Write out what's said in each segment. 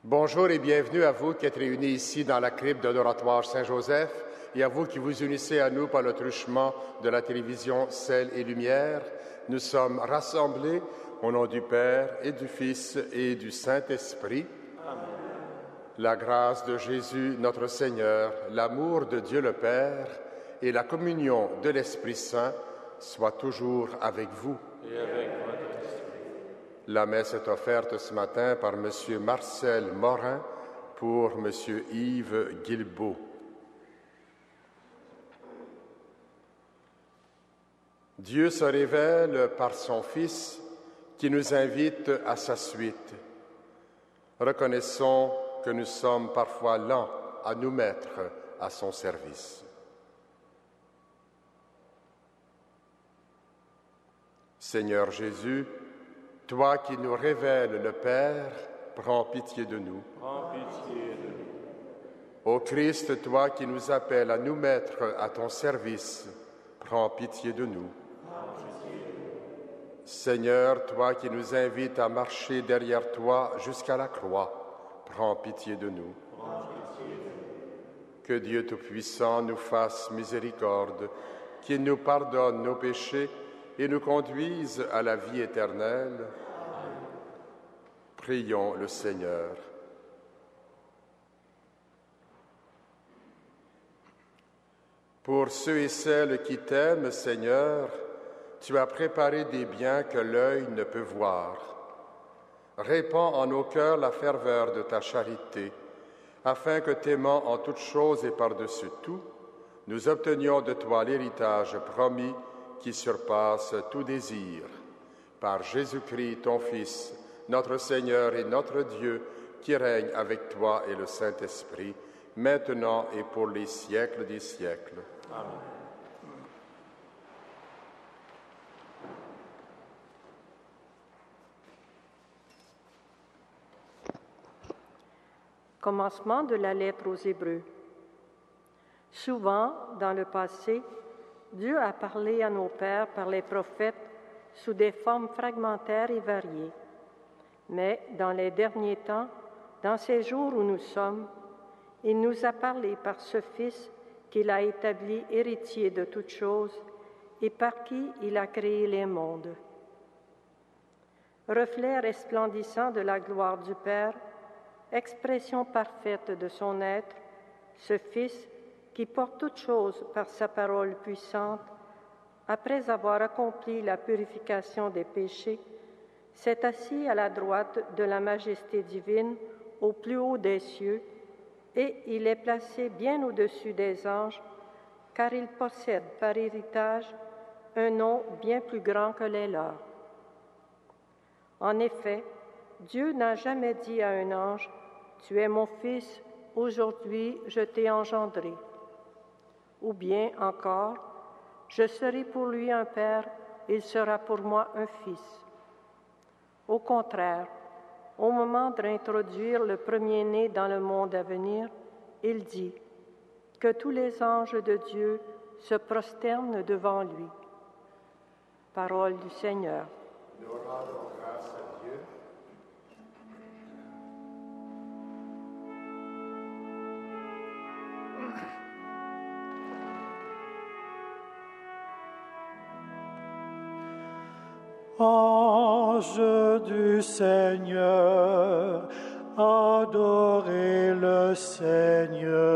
Bonjour et bienvenue à vous qui êtes réunis ici dans la crypte de l'Oratoire Saint-Joseph et à vous qui vous unissez à nous par le truchement de la télévision Sel et Lumière. Nous sommes rassemblés au nom du Père et du Fils et du Saint-Esprit. Amen. La grâce de Jésus, notre Seigneur, l'amour de Dieu le Père et la communion de l'Esprit Saint soient toujours avec vous. Et avec votre esprit. La messe est offerte ce matin par M. Marcel Morin pour M. Yves Guilbeault. Dieu se révèle par son Fils qui nous invite à sa suite. Reconnaissons que nous sommes parfois lents à nous mettre à son service. Seigneur Jésus, toi qui nous révèles le Père, prends pitié de nous. Prends pitié de nous. Ô Christ, toi qui nous appelles à nous mettre à ton service, prends pitié de nous. Prends pitié de nous. Seigneur, toi qui nous invites à marcher derrière toi jusqu'à la croix, prends pitié de nous. Prends pitié de nous. Que Dieu Tout-Puissant nous fasse miséricorde, qu'il nous pardonne nos péchés et nous conduise à la vie éternelle. Amen. Prions le Seigneur. Pour ceux et celles qui t'aiment, Seigneur, tu as préparé des biens que l'œil ne peut voir. Répands en nos cœurs la ferveur de ta charité, afin que, t'aimant en toutes choses et par-dessus tout, nous obtenions de toi l'héritage promis qui surpasse tout désir. Par Jésus-Christ, ton Fils, notre Seigneur et notre Dieu, qui règne avec toi et le Saint-Esprit, maintenant et pour les siècles des siècles. Amen. Commencement de la lettre aux Hébreux. Souvent, dans le passé, Dieu a parlé à nos pères par les prophètes sous des formes fragmentaires et variées. Mais dans les derniers temps, dans ces jours où nous sommes, il nous a parlé par ce Fils qu'il a établi héritier de toutes choses et par qui il a créé les mondes. Reflet resplendissant de la gloire du Père, expression parfaite de son être, ce Fils qui porte toutes choses par sa parole puissante, après avoir accompli la purification des péchés, s'est assis à la droite de la majesté divine au plus haut des cieux, et il est placé bien au-dessus des anges, car il possède par héritage un nom bien plus grand que les leurs. En effet, Dieu n'a jamais dit à un ange « Tu es mon fils, aujourd'hui je t'ai engendré ». Ou bien encore, je serai pour lui un père, il sera pour moi un fils. Au contraire, au moment d'introduire le premier-né dans le monde à venir, il dit que tous les anges de Dieu se prosternent devant lui. Parole du Seigneur. Nous rendons grâce à Dieu. Ange du Seigneur, adorez le Seigneur.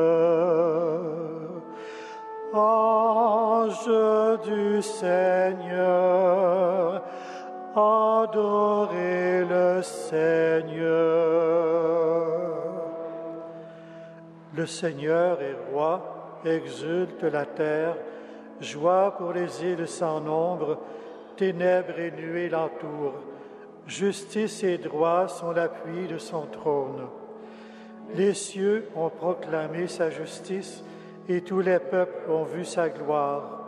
Ange du Seigneur, adorez le Seigneur. Le Seigneur est roi, exulte la terre, joie pour les îles sans nombre. Ténèbres et nuées l'entourent. Justice et droit sont l'appui de son trône. Les cieux ont proclamé sa justice et tous les peuples ont vu sa gloire.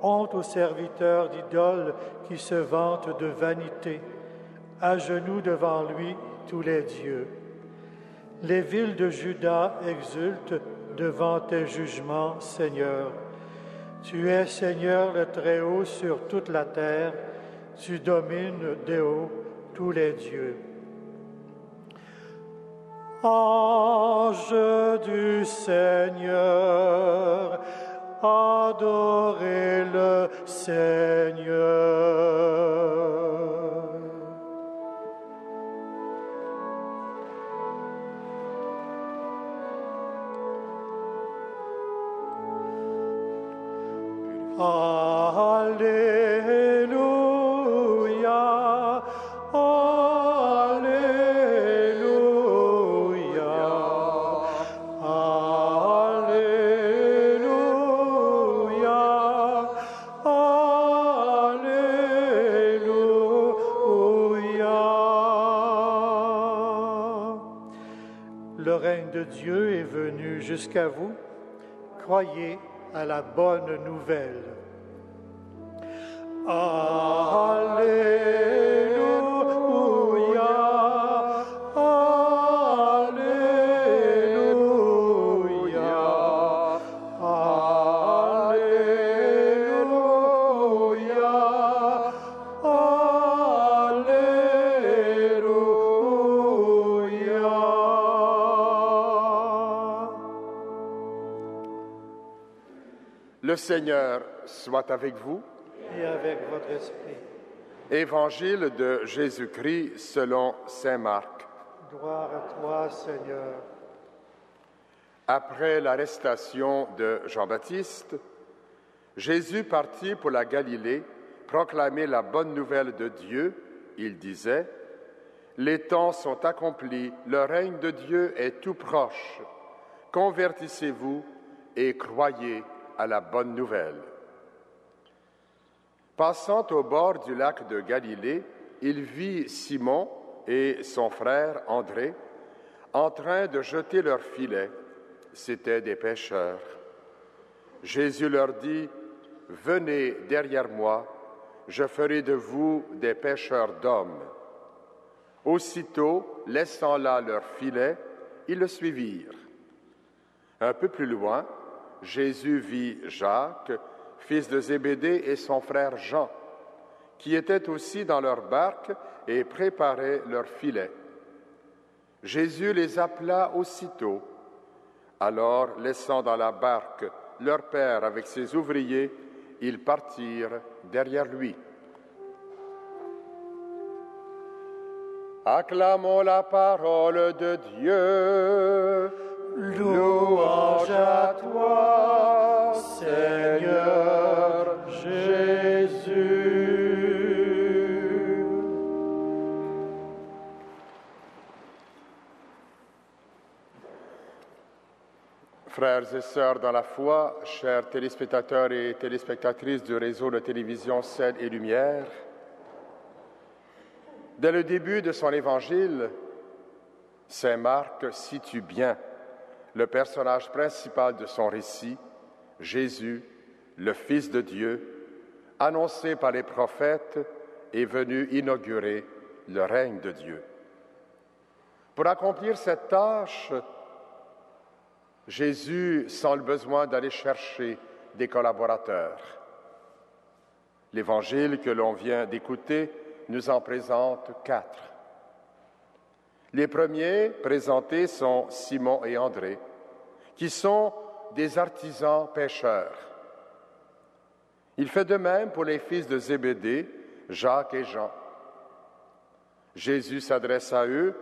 Honte aux serviteurs d'idoles qui se vantent de vanité. À genoux devant lui, tous les dieux. Les villes de Juda exultent devant tes jugements, Seigneur. Tu es, Seigneur, le Très-Haut sur toute la terre, tu domines des hauts tous les dieux. Ange du Seigneur, adorez le Seigneur. Alléluia, Alléluia, Alléluia, Alléluia. Le règne de Dieu est venu jusqu'à vous. Croyez à la bonne nouvelle. Alléluia, Alléluia, Alléluia, Alléluia. Le Seigneur soit avec vous. Et avec votre esprit. Évangile de Jésus-Christ selon saint Marc. Gloire à toi, Seigneur. Après l'arrestation de Jean-Baptiste, Jésus partit pour la Galilée proclamer la bonne nouvelle de Dieu. Il disait, « Les temps sont accomplis, le règne de Dieu est tout proche. Convertissez-vous et croyez à la bonne nouvelle. » Passant au bord du lac de Galilée, il vit Simon et son frère André en train de jeter leurs filets. C'étaient des pêcheurs. Jésus leur dit, « Venez derrière moi, je ferai de vous des pêcheurs d'hommes. » Aussitôt, laissant là leurs filets, ils le suivirent. Un peu plus loin, Jésus vit Jacques, fils de Zébédée, et son frère Jean, qui étaient aussi dans leur barque et préparaient leurs filets. Jésus les appela aussitôt. Alors, laissant dans la barque leur père avec ses ouvriers, ils partirent derrière lui. Acclamons la parole de Dieu. Louange à toi, Seigneur Jésus. Frères et sœurs dans la foi, chers téléspectateurs et téléspectatrices du réseau de télévision Ciel et Lumière, dès le début de son évangile, saint Marc situe bien le personnage principal de son récit, Jésus, le Fils de Dieu, annoncé par les prophètes, est venu inaugurer le règne de Dieu. Pour accomplir cette tâche, Jésus sent le besoin d'aller chercher des collaborateurs. L'évangile que l'on vient d'écouter nous en présente 4. Les premiers présentés sont Simon et André, qui sont des artisans pêcheurs. Il fait de même pour les fils de Zébédée, Jacques et Jean. Jésus s'adresse à eux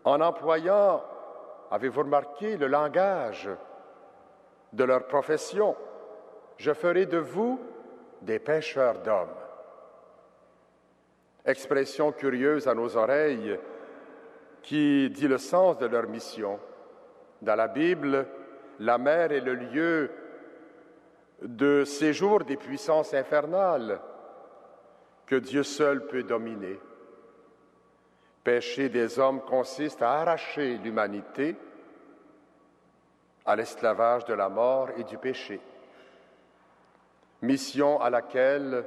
en employant, avez-vous remarqué, le langage de leur profession. « Je ferai de vous des pêcheurs d'hommes ». Expression curieuse à nos oreilles qui dit le sens de leur mission. Dans la Bible, la mer est le lieu de séjour des puissances infernales que Dieu seul peut dominer. Pécher des hommes consiste à arracher l'humanité à l'esclavage de la mort et du péché. Mission à laquelle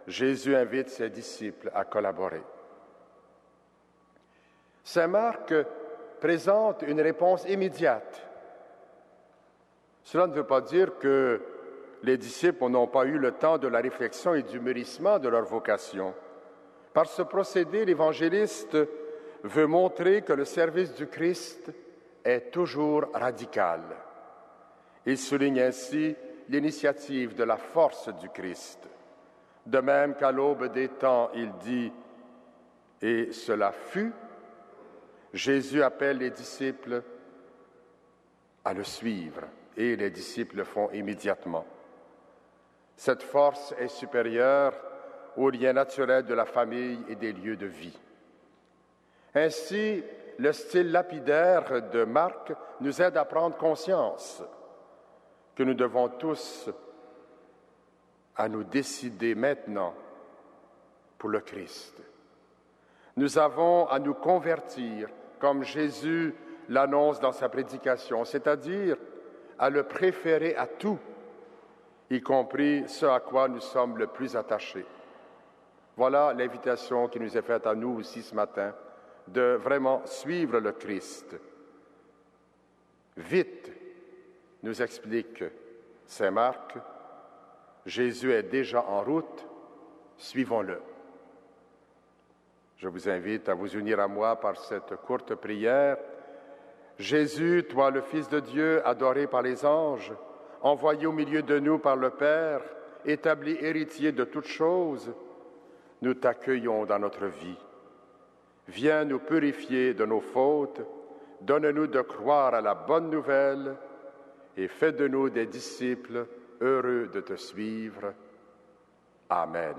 Jésus invite ses disciples à collaborer. Saint Marc présente une réponse immédiate. Cela ne veut pas dire que les disciples n'ont pas eu le temps de la réflexion et du mûrissement de leur vocation. Par ce procédé, l'évangéliste veut montrer que le service du Christ est toujours radical. Il souligne ainsi l'initiative de la force du Christ. De même qu'à l'aube des temps, il dit « Et cela fut », Jésus appelle les disciples à le suivre, et les disciples le font immédiatement. Cette force est supérieure aux liens naturels de la famille et des lieux de vie. Ainsi, le style lapidaire de Marc nous aide à prendre conscience que nous devons tous à nous décider maintenant pour le Christ. Nous avons à nous convertir, comme Jésus l'annonce dans sa prédication, c'est-à-dire à le préférer à tout, y compris ce à quoi nous sommes le plus attachés. Voilà l'invitation qui nous est faite à nous aussi ce matin, de vraiment suivre le Christ. Vite, nous explique saint Marc, Jésus est déjà en route, suivons-le. Je vous invite à vous unir à moi par cette courte prière. Jésus, toi le Fils de Dieu, adoré par les anges, envoyé au milieu de nous par le Père, établi héritier de toutes choses, nous t'accueillons dans notre vie. Viens nous purifier de nos fautes, donne-nous de croire à la bonne nouvelle et fais de nous des disciples heureux de te suivre. Amen.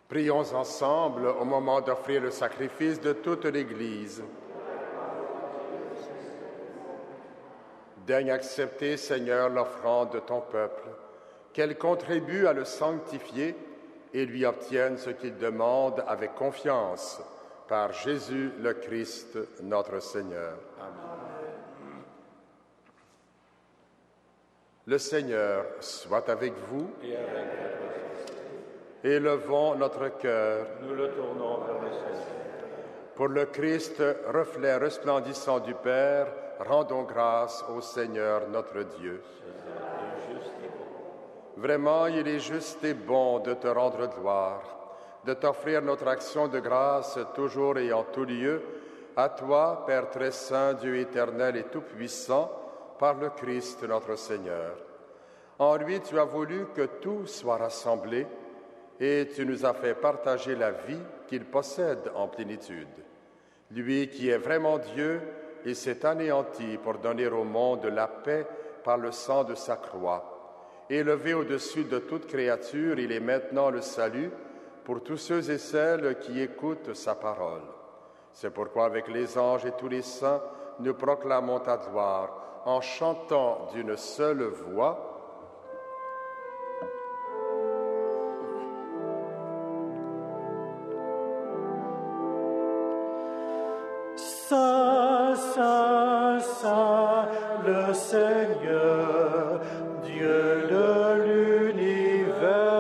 Prions ensemble au moment d'offrir le sacrifice de toute l'Église. Daigne accepter, Seigneur, l'offrande de ton peuple, qu'elle contribue à le sanctifier et lui obtienne ce qu'il demande avec confiance, par Jésus le Christ, notre Seigneur. Amen. Le Seigneur soit avec vous. Et avec votre esprit. Élevons notre cœur. Nous le tournons vers le Seigneur. Pour le Christ, reflet resplendissant du Père, rendons grâce au Seigneur notre Dieu. Vraiment, il est juste et bon de te rendre gloire, de t'offrir notre action de grâce toujours et en tout lieu, à toi, Père très saint, Dieu éternel et tout-puissant, par le Christ notre Seigneur. En lui, tu as voulu que tout soit rassemblé, et tu nous as fait partager la vie qu'il possède en plénitude. Lui qui est vraiment Dieu, il s'est anéanti pour donner au monde la paix par le sang de sa croix. Élevé au-dessus de toute créature, il est maintenant le salut pour tous ceux et celles qui écoutent sa parole. C'est pourquoi avec les anges et tous les saints, nous proclamons ta gloire en chantant d'une seule voix. Saint, Saint, Saint, le Seigneur, Dieu de l'univers,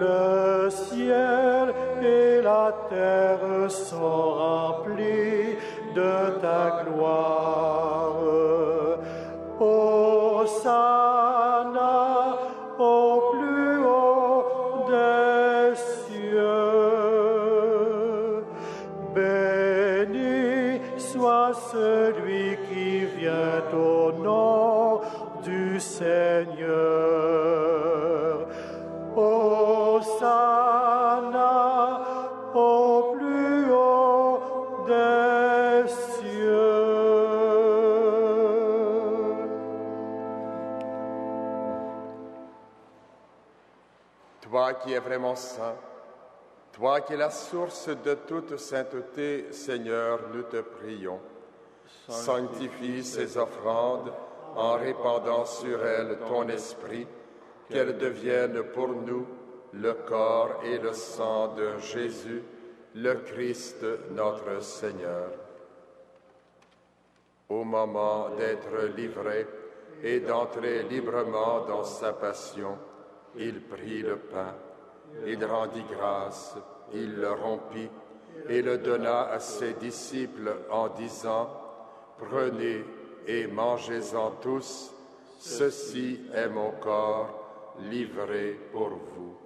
le ciel et la terre sont remplis de ta gloire. Hosanna au plus haut des cieux. Béni soit celui qui vient au nom du Seigneur. Hosanna au plus haut des cieux. Toi qui es vraiment saint, toi qui es la source de toute sainteté, Seigneur, nous te prions. Sanctifie ces offrandes en répandant sur elles ton esprit, qu'elles deviennent pour nous le corps et le sang de Jésus, le Christ notre Seigneur. Au moment d'être livré et d'entrer librement dans sa passion, il prit le pain, il rendit grâce, il le rompit et le donna à ses disciples en disant: « Prenez et mangez-en tous, ceci est mon corps livré pour vous. »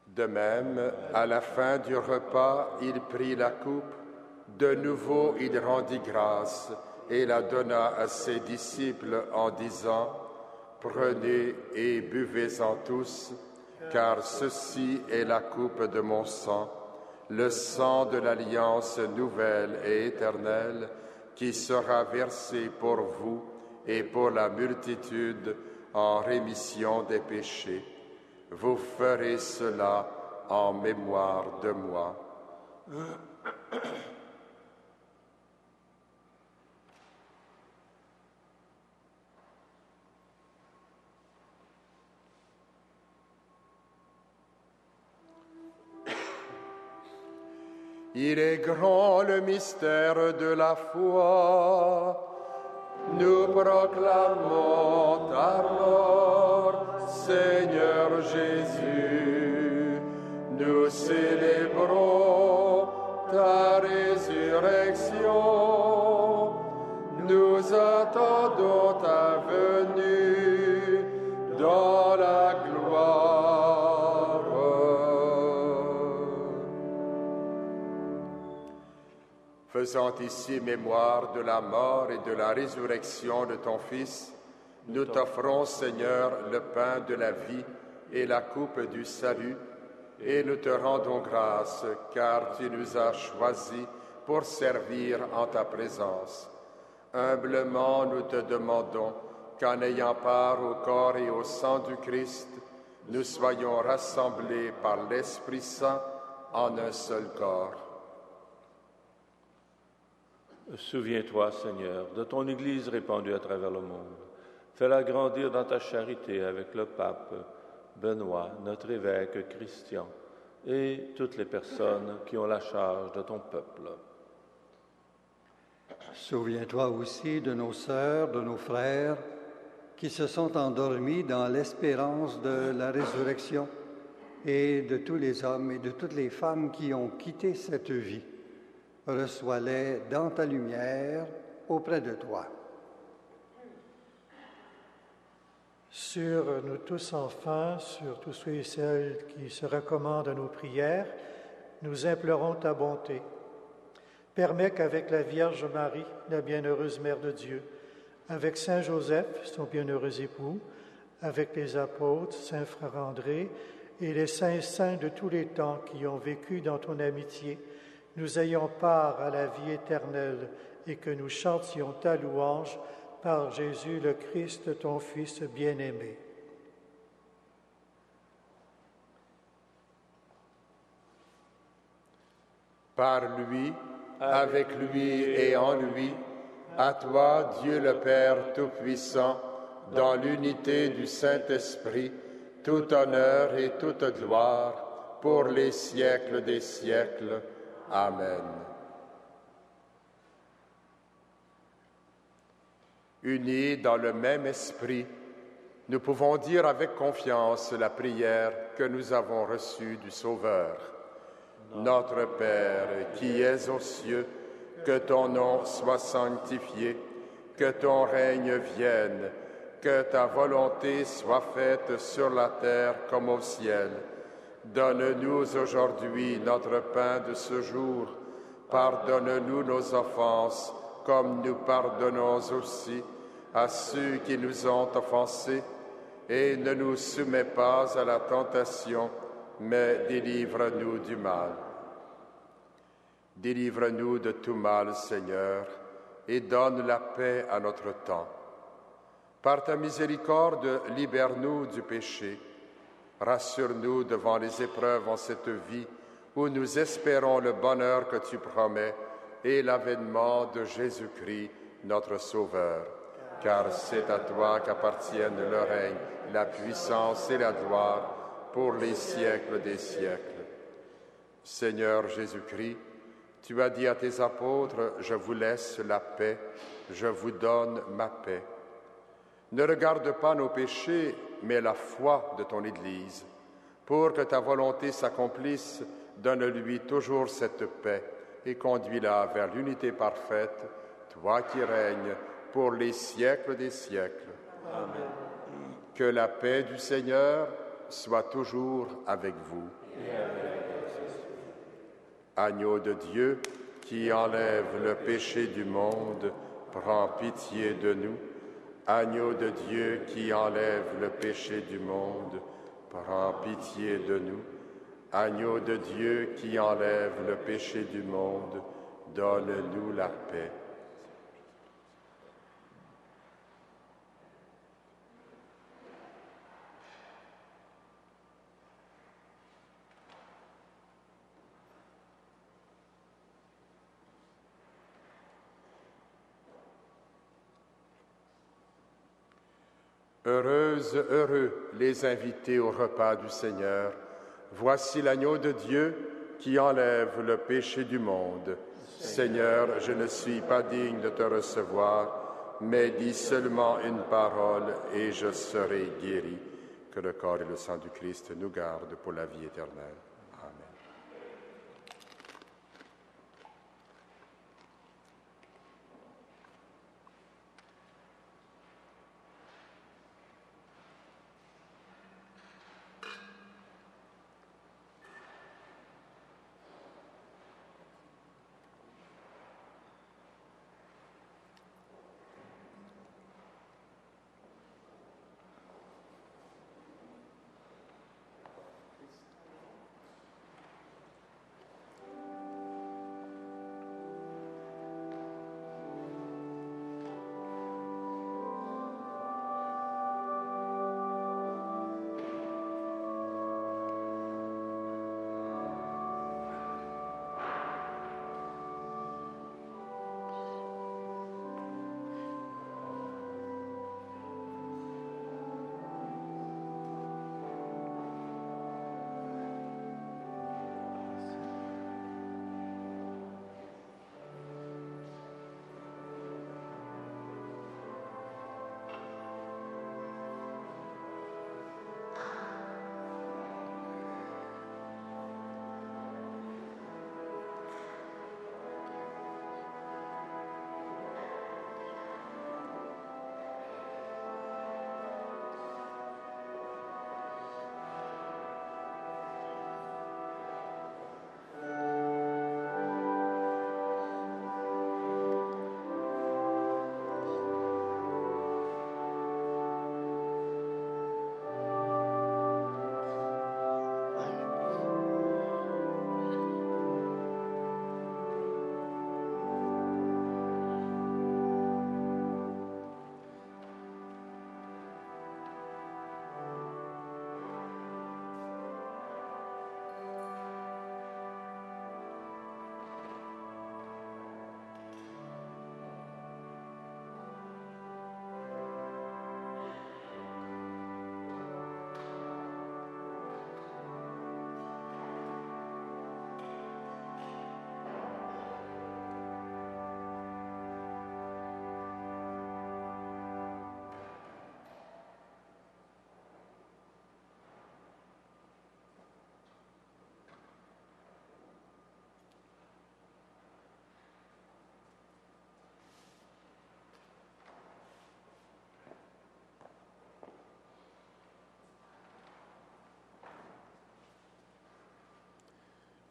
De même, à la fin du repas, il prit la coupe. De nouveau, il rendit grâce et la donna à ses disciples en disant: « Prenez et buvez-en tous, car ceci est la coupe de mon sang, le sang de l'alliance nouvelle et éternelle, qui sera versé pour vous et pour la multitude en rémission des péchés. Vous ferez cela en mémoire de moi. » Il est grand le mystère de la foi. Nous proclamons ta mort, Seigneur Jésus. Nous célébrons ta résurrection. Nous attendons ta venue dans la gloire. Faisant ici mémoire de la mort et de la résurrection de ton Fils, nous t'offrons, Seigneur, le pain de la vie et la coupe du salut, et nous te rendons grâce, car tu nous as choisis pour servir en ta présence. Humblement, nous te demandons qu'en ayant part au corps et au sang du Christ, nous soyons rassemblés par l'Esprit Saint en un seul corps. Souviens-toi, Seigneur, de ton Église répandue à travers le monde. Fais-la grandir dans ta charité avec le pape Benoît, notre évêque Christian, et toutes les personnes qui ont la charge de ton peuple. Souviens-toi aussi de nos sœurs, de nos frères, qui se sont endormis dans l'espérance de la résurrection, et de tous les hommes et de toutes les femmes qui ont quitté cette vie. Reçois-les dans ta lumière auprès de toi. Sur nous tous enfin, sur tous ceux et celles qui se recommandent à nos prières, nous implorons ta bonté. Permets qu'avec la Vierge Marie, la bienheureuse Mère de Dieu, avec Saint Joseph, son bienheureux époux, avec les apôtres, Saint Frère André et les saints de tous les temps qui ont vécu dans ton amitié, nous ayons part à la vie éternelle et que nous chantions ta louange par Jésus le Christ, ton Fils bien-aimé. Par lui, avec lui et en lui, à toi, Dieu le Père Tout-Puissant, dans l'unité du Saint-Esprit, tout honneur et toute gloire, pour les siècles des siècles. Amen. Unis dans le même esprit, nous pouvons dire avec confiance la prière que nous avons reçue du Sauveur. Notre Père qui es aux cieux, que ton nom soit sanctifié, que ton règne vienne, que ta volonté soit faite sur la terre comme au ciel. Donne-nous aujourd'hui notre pain de ce jour. Pardonne-nous nos offenses, comme nous pardonnons aussi à ceux qui nous ont offensés. Et ne nous soumets pas à la tentation, mais délivre-nous du mal. Délivre-nous de tout mal, Seigneur, et donne la paix à notre temps. Par ta miséricorde, libère-nous du péché. Rassure-nous devant les épreuves en cette vie où nous espérons le bonheur que tu promets et l'avènement de Jésus-Christ, notre Sauveur. Car c'est à toi qu'appartiennent le règne, la puissance et la gloire pour les siècles des siècles. Seigneur Jésus-Christ, tu as dit à tes apôtres, « Je vous laisse la paix, je vous donne ma paix ». Ne regarde pas nos péchés, mais la foi de ton Église. Pour que ta volonté s'accomplisse, donne-lui toujours cette paix et conduis-la vers l'unité parfaite, toi qui règnes pour les siècles des siècles. Amen. Que la paix du Seigneur soit toujours avec vous. Agneau de Dieu, qui enlève le péché du monde, prends pitié de nous. Agneau de Dieu, qui enlève le péché du monde, prends pitié de nous. Agneau de Dieu, qui enlève le péché du monde, donne-nous la paix. Heureuses, heureux les invités au repas du Seigneur. Voici l'agneau de Dieu qui enlève le péché du monde. Seigneur, je ne suis pas digne de te recevoir, mais dis seulement une parole et je serai guéri. Que le corps et le sang du Christ nous gardent pour la vie éternelle. Amen.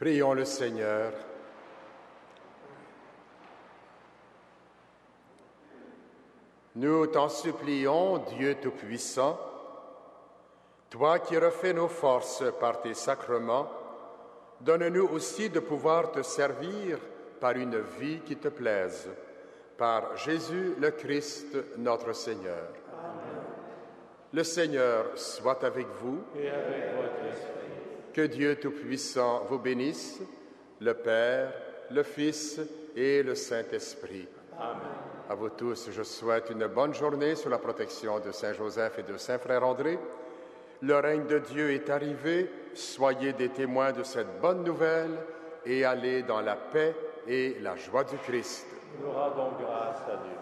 Prions le Seigneur. Nous t'en supplions, Dieu Tout-Puissant, toi qui refais nos forces par tes sacrements, donne-nous aussi de pouvoir te servir par une vie qui te plaise. Par Jésus le Christ, notre Seigneur. Amen. Le Seigneur soit avec vous. Et avec votre esprit. Que Dieu Tout-Puissant vous bénisse, le Père, le Fils et le Saint-Esprit. Amen. À vous tous, je souhaite une bonne journée sous la protection de Saint Joseph et de Saint Frère André. Le règne de Dieu est arrivé, soyez des témoins de cette bonne nouvelle et allez dans la paix et la joie du Christ. Nous rendons grâce à Dieu.